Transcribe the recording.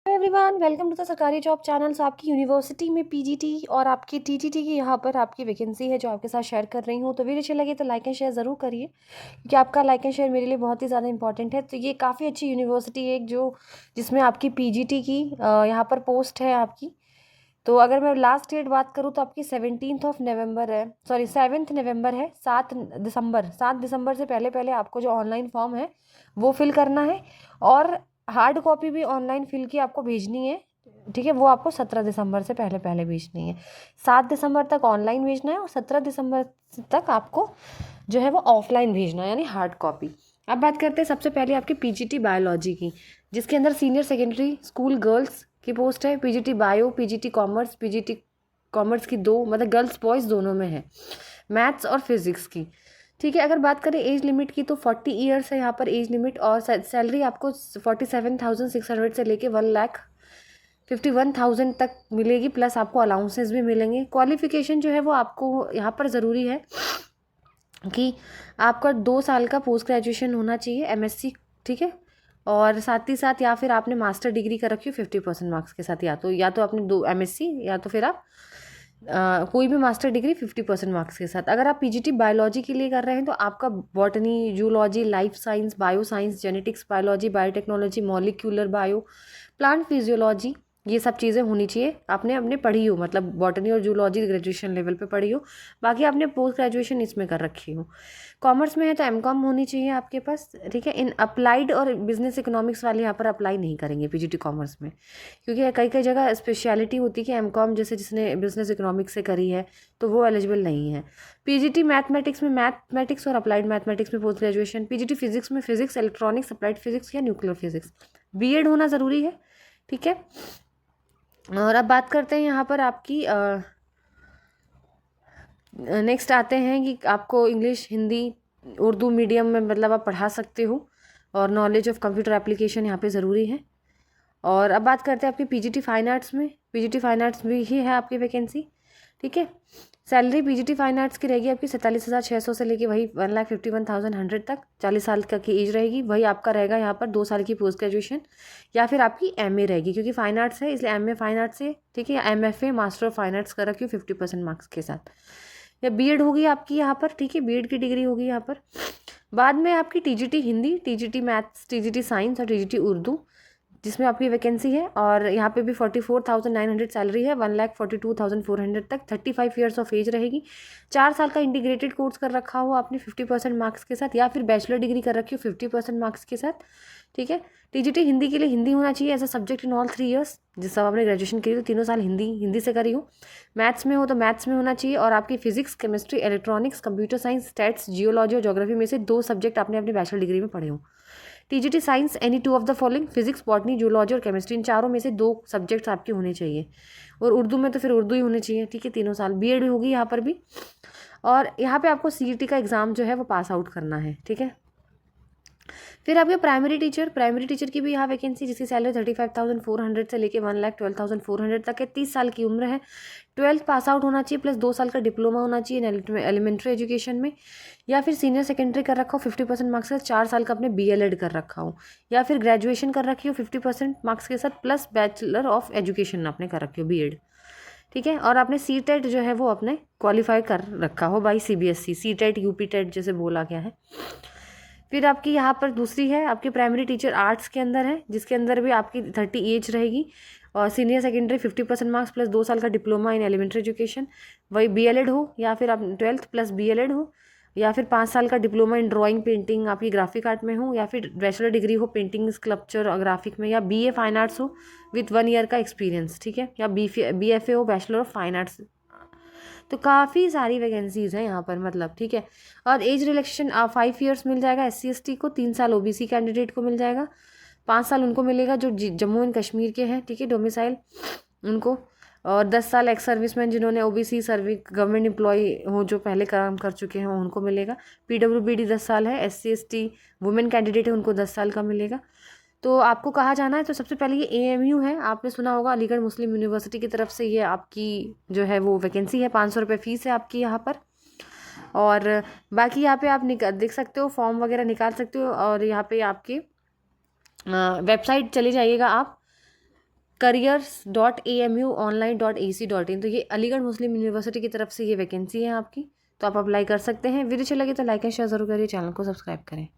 Everyone, welcome to the सरकारी job channels. आपकी university में पीजीटी और आपकी टीटीटी की यहाँ पर आपकी वैकेंसी है जो आपके साथ शेयर कर रही हूँ। तो वीडियो अच्छी लगे तो लाइक एंड शेयर ज़रूर करिए, क्योंकि आपका लाइक एंड शेयर मेरे लिए बहुत ही ज़्यादा इंपॉर्टेंट है। तो ये काफ़ी अच्छी यूनिवर्सिटी है जो जिसमें आपकी पीजीटी की यहाँ पर पोस्ट है आपकी। तो अगर मैं लास्ट डेट बात करूँ तो आपकी 17 नवंबर है, सॉरी 7 नवंबर है। 7 दिसंबर से पहले पहले आपको जो ऑनलाइन फॉर्म है वो फिल करना है, और हार्ड कॉपी भी ऑनलाइन फिल की आपको भेजनी है। ठीक है, वो आपको 17 दिसंबर से पहले पहले भेजनी है। 7 दिसंबर तक ऑनलाइन भेजना है और 17 दिसंबर तक आपको जो है वो ऑफलाइन भेजना है, यानी हार्ड कॉपी। अब बात करते हैं सबसे पहले आपकी पीजीटी बायोलॉजी की, जिसके अंदर सीनियर सेकेंडरी स्कूल गर्ल्स की पोस्ट है। PGT bio, PGT commerce, PGT commerce की दो, मतलब गर्ल्स बॉयज़ दोनों में है, मैथ्स और फिजिक्स की। ठीक है, अगर बात करें एज लिमिट की तो 40 ईयर्स है यहाँ पर एज लिमिट, और सैलरी आपको 47,600 से लेके 1,51,000 तक मिलेगी, प्लस आपको अलाउंसेस भी मिलेंगे। क्वालिफिकेशन जो है वो आपको यहाँ पर ज़रूरी है कि आपका 2 साल का पोस्ट ग्रेजुएशन होना चाहिए, एमएससी। ठीक है, और साथ ही साथ या फिर आपने मास्टर डिग्री कर रखी हो 50% मार्क्स के साथ, या तो आपने 2 एमएससी, या तो फिर आप कोई भी मास्टर डिग्री 50% मार्क्स के साथ। अगर आप पीजीटी बायोलॉजी के लिए कर रहे हैं तो आपका botany, zoology, life science, bio science, genetics, biology, biotechnology, molecular bio, plant physiology, ये सब चीज़ें होनी चाहिए। आपने अपने पढ़ी हो, मतलब बॉटनी और जूलॉजी ग्रेजुएशन लेवल पे पढ़ी हो, बाकी आपने पोस्ट ग्रेजुएशन इसमें कर रखी हो। कॉमर्स में है तो एमकॉम होनी चाहिए आपके पास। ठीक है, इन अप्लाइड और बिजनेस इकोनॉमिक्स वाले यहाँ पर अप्लाई नहीं करेंगे पीजीटी कॉमर्स में, क्योंकि कई कई जगह स्पेशलिटी होती है कि एमकॉम जैसे जिसने बिजनेस इकोनॉमिक्स से करी है तो वो एलिजिबल नहीं है। पीजीटी मैथमेटिक्स में मैथमेटिक्स और अप्लाइड मैथमेटिक्स में पोस्ट ग्रेजुएशन, पीजीटी फिजिक्स में फिजिक्स, इलेक्ट्रॉनिक्स, अप्लाइड फिजिक्स या न्यूक्लियर फिजिक्स, बीएड होना ज़रूरी है। ठीक है, और अब बात करते हैं यहाँ पर आपकी नेक्स्ट आते हैं कि आपको इंग्लिश, हिंदी, उर्दू मीडियम में मतलब आप पढ़ा सकते हो, और नॉलेज ऑफ कंप्यूटर एप्लीकेशन यहाँ पे ज़रूरी है। और अब बात करते हैं आपकी पीजीटी फाइन आर्ट्स में। पीजीटी फाइन आर्ट्स भी ही है आपकी वैकेंसी। ठीक है, सैलरी पीजीटी फाइन आर्ट्स की रहेगी आपकी 47,600 से लेके वही 1,51,100 तक। 40 साल तक की एज रहेगी। वही आपका रहेगा यहाँ पर 2 साल की पोस्ट ग्रेजुएशन, या फिर आपकी एमए रहेगी, क्योंकि फाइन आर्ट्स है इसलिए एमए फाइन आर्ट्स से। ठीक है, या MFA master of fine arts कर रखी हो 50% मार्क्स के साथ, या बीएड होगी आपकी यहाँ पर। ठीक है, बीएड की डिग्री होगी यहाँ पर। बाद में आपकी TGT Hindi, TGT maths, TGT science और टीजीटी उर्दू, जिसमें आपकी वैकेंसी है। और यहाँ पे भी 44,900 सैलरी है, 1,42,400 तक। 35 ईयर्स ऑफ एज रहेगी। 4 साल का इंटीग्रेटेड कोर्स कर रखा हो आपने 50% मार्क्स के साथ, या फिर बैचलर डिग्री कर रखी हो 50% मार्क्स के साथ। ठीक है, टीजीटी हिंदी के लिए हिंदी होना चाहिए as a subject in all 3 years. जिस सब आपने ग्रेजुएशन करी तो 3 साल हिंदी से करी हो। मैथ्स में हो तो मैथ्स में होना चाहिए, और आपकी physics, chemistry, electronics, computer science, stats, geology और ज्योग्राफी में से 2 सब्जेक्ट आपने अपनी बैचलर डिग्री में पढ़े हो। TGT science any 2 of the following, physics, botany, zoology और केमिस्ट्री, इन चारों में से 2 सब्जेक्ट्स आपके होने चाहिए। और उर्दू में तो फिर उर्दू ही होनी चाहिए। ठीक है, 3 साल बीएड होगी यहाँ पर भी। और यहाँ पे आपको सीईटी का एग्ज़ाम जो है वो पास आउट करना है। ठीक है, फिर आपके प्राइमरी टीचर की भी यहाँ वैकेंसी, जिसकी सैलरी 35,400 से लेके 1,12,400 तक है। 30 साल की उम्र है। 12th पास आउट होना चाहिए, प्लस 2 साल का डिप्लोमा होना चाहिए एलिमेंट्री एजुकेशन में, या फिर सीनियर सेकेंडरी कर रखा हो 50% मार्क्स के साथ, 4 साल का आपने बीएलएड कर रखा हो, या फिर ग्रेजुएशन कर रखी हो 50% मार्क्स के साथ, प्लस बैचलर ऑफ एजुकेशन आपने कर रखी हो, बीएड। ठीक है, और आपने सी टेट जो है वो आपने क्वालिफाई कर रखा हो by CBSE, C TET, UP TET जैसे बोला गया है। फिर आपकी यहाँ पर दूसरी है आपकी प्राइमरी टीचर आर्ट्स के अंदर है, जिसके अंदर भी आपकी 30 एज रहेगी, और सीनियर सेकेंडरी 50% मार्क्स प्लस 2 साल का डिप्लोमा इन एलिमेंट्री एजुकेशन, वही बीएलएड हो, या फिर आप 12th प्लस बीएलएड हो, या फिर 5 साल का डिप्लोमा इन ड्राइंग, पेंटिंग आपकी ग्राफिक आर्ट में हो, या फिर बैचलर डिग्री हो पेंटिंग, स्कल्पचर और ग्राफिक में, या बीए फाइन आर्ट्स हो विथ 1 ईयर का एक्सपीरियंस। ठीक है, या बीएफए हो, बैचलर ऑफ फाइन आर्ट्स। तो काफ़ी सारी वैकेंसीज़ हैं यहाँ पर, मतलब। ठीक है, और एज रिलैक्सेशन 5 ईयर्स मिल जाएगा SC/ST को, 3 साल ओबीसी कैंडिडेट को मिल जाएगा, 5 साल उनको मिलेगा जो जम्मू एंड कश्मीर के हैं। ठीक है, डोमिसाइल उनको, और 10 साल एक्स सर्विसमैन जिन्होंने ओबीसी सर्विस गवर्नमेंट एम्प्लॉय हो जो पहले काम कर चुके हैं उनको मिलेगा। पीडब्ल्यूबीडी 10 साल है। SC/ST वुमेन कैंडिडेट है उनको 10 साल का मिलेगा। तो आपको कहाँ जाना है, तो सबसे पहले ये AMU है, आपने सुना होगा, अलीगढ़ मुस्लिम यूनिवर्सिटी की तरफ से ये आपकी जो है वो वैकेंसी है। 500 रुपये फ़ीस है आपकी यहाँ पर। और बाकी यहाँ पे आप देख सकते हो, फॉर्म वगैरह निकाल सकते हो, और यहाँ पे आपके वेबसाइट चले जाइएगा आप, careers.amuonline.ac.in। तो ये अलीगढ़ मुस्लिम यूनिवर्सिटी की तरफ से ये वैकेंसी है आपकी, तो आप अप्लाई कर सकते हैं। वीडियो अच्छा लगे तो लाइक एंड शेयर जरूर करिए, चैनल को सब्सक्राइब करें।